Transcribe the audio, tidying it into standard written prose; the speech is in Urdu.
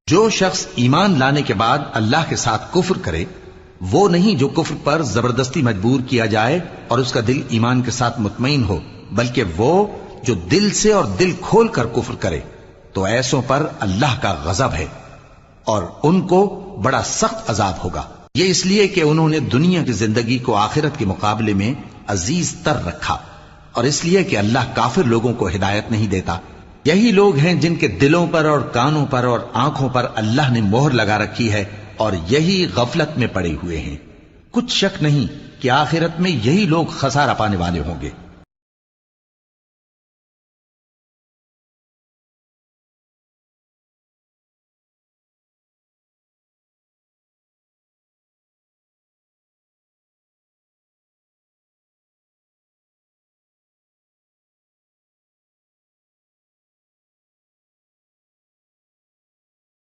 جو شخص ایمان لانے کے بعد اللہ کے ساتھ کفر کرے وہ نہیں جو کفر پر زبردستی مجبور کیا جائے اور اس کا دل ایمان کے ساتھ مطمئن ہو، بلکہ وہ جو دل سے اور دل کھول کر کفر کرے، تو ایسوں پر اللہ کا غضب ہے اور ان کو بڑا سخت عذاب ہوگا۔ یہ اس لیے کہ انہوں نے دنیا کی زندگی کو آخرت کے مقابلے میں عزیز تر رکھا، اور اس لیے کہ اللہ کافر لوگوں کو ہدایت نہیں دیتا۔ یہی لوگ ہیں جن کے دلوں پر اور کانوں پر اور آنکھوں پر اللہ نے مہر لگا رکھی ہے، اور یہی غفلت میں پڑے ہوئے ہیں۔ کچھ شک نہیں کہ آخرت میں یہی لوگ خسارہ پانے والے ہوں گے۔